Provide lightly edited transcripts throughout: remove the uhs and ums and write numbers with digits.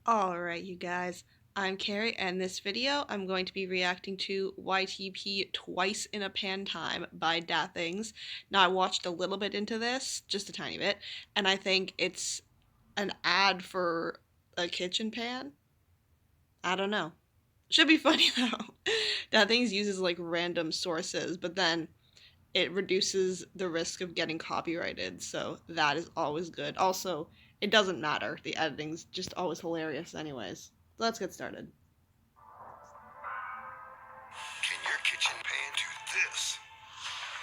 Alright, you guys, I'm Carrie, and this video I'm going to be reacting to YTP Twice in a Pantime by Things. Now, I watched a little bit into this, just a tiny bit, and I think it's an ad for a kitchen pan? I don't know. Should be funny though. Things uses like random sources, but then it reduces the risk of getting copyrighted, so that is always good. Also, it doesn't matter. The editing's just always hilarious anyways. Let's get started. Can your kitchen pan do this?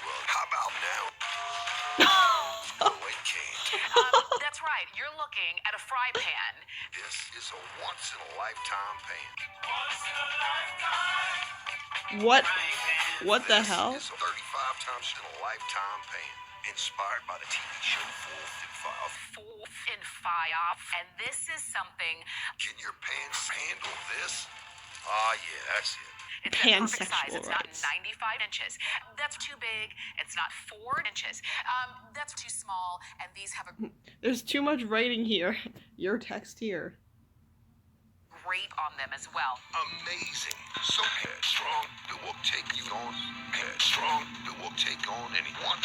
Well, how about now? No, it can't. That's right. You're looking at a fry pan. This is a once-in-a-lifetime pan. What the hell? This is a 35 times in a lifetime pan, inspired by the TV show FioF. FioF. And this is something. Can your pan handle this? Ah, yeah, that's it. It's the perfect size. It's not rights. 95 inches. That's too big. It's not 4 inches. That's too small. And these have a There's too much writing here. Your text here. grate on them as well. Amazing. So strong, it will take you on. Strong, it will take on anyone.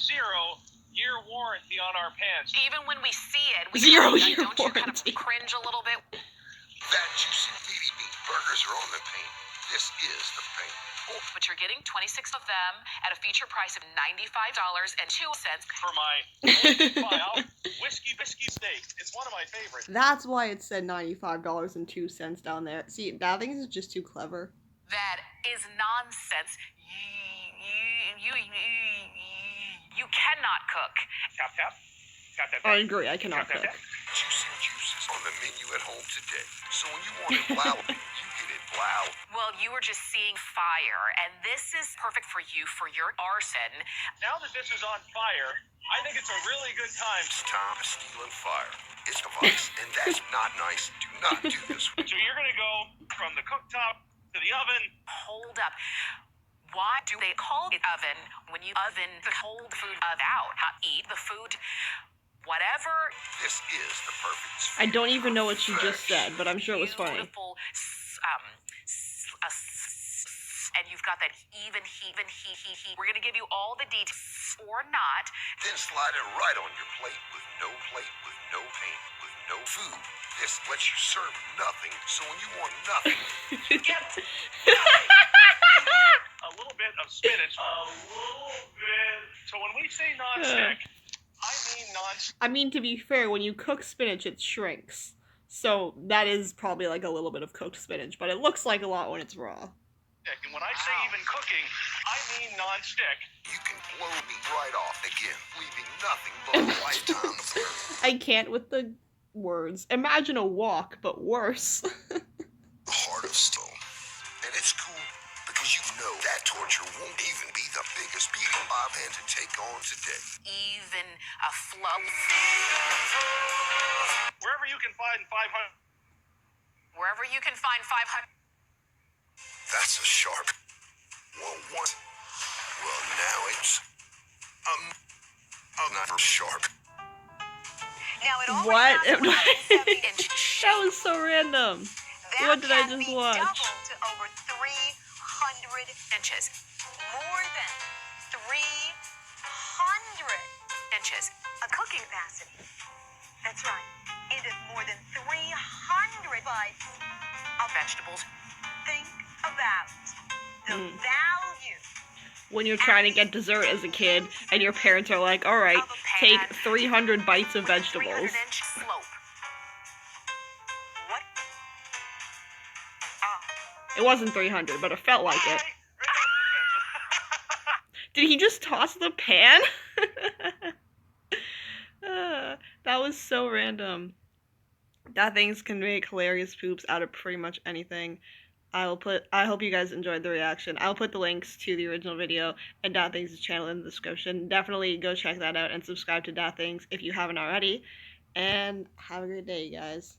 0-year warranty on our pants. Even when we see it, we Zero-year don't you kind of warranty. cringe a little bit? That juicy meaty meat burgers are on the pan. This is the pan. Oh, But you're getting 26 of them at a feature price of $95.02. For my file, whiskey steak. It's one of my favorites. That's why it said $95.02 down there. See, Things is just too clever. That is nonsense. You cannot cook. Tap, tap. Tap, tap, I tap. agree, I cannot Tap, tap, cook. tap. juicy juices on the menu at home today. So when you want it loud, you get it loud. Well, you were just seeing fire, and this is perfect for you for your arson. Now that this is on fire, I think it's a really good time. It's time to steal and fire. It's a vice, and that's not nice. Do not do this. So you're going to go from the cooktop to the oven. Hold up. Why do they call it oven when you oven the cold food out? Eat the food, whatever. This is the perfect. I don't even know what she just said, but I'm sure it was funny. Beautiful, and you've got that even heat. We're gonna give you all the details or not. Then slide it right on your plate with no pan, with no food. This lets you serve nothing, so when you want nothing, You get a little bit of spinach. So when we say non-stick, I mean non-stick. I mean, to be fair, when you cook spinach, it shrinks. So that is probably like a little bit of cooked spinach, but it looks like a lot when it's raw. And when I say even cooking, I mean non-stick. you can blow me right off again, leaving nothing but a lifetime of hurt. I can't with the words. Imagine a wok, but worse. The heart of stone. And it's cool because you know that torture won't even be the biggest beating Bob had to take on today. Even a fluff. Wherever you can find 500. Wherever you can find 500. That's a sharp. Well, what? Well, now it's not sharp. Now it only What? has 170-inch That was so random. That What did I can just be watch? doubled to over 300 inches. More than 300 inches. A cooking capacity. That's right. It is more than 300 bites of vegetables. Think about the value. When you're trying to get dessert as a kid, and your parents are like, alright, of a take pan 300 bites of with a vegetables. 300-inch slope. What? It wasn't 300, but it felt like it. Did he just toss the pan? That was so random. Things can make hilarious poops out of pretty much anything. I hope you guys enjoyed the reaction. I'll put the links to the original video and Things' channel in the description. Definitely go check that out and subscribe to Things if you haven't already. And have a great day, you guys.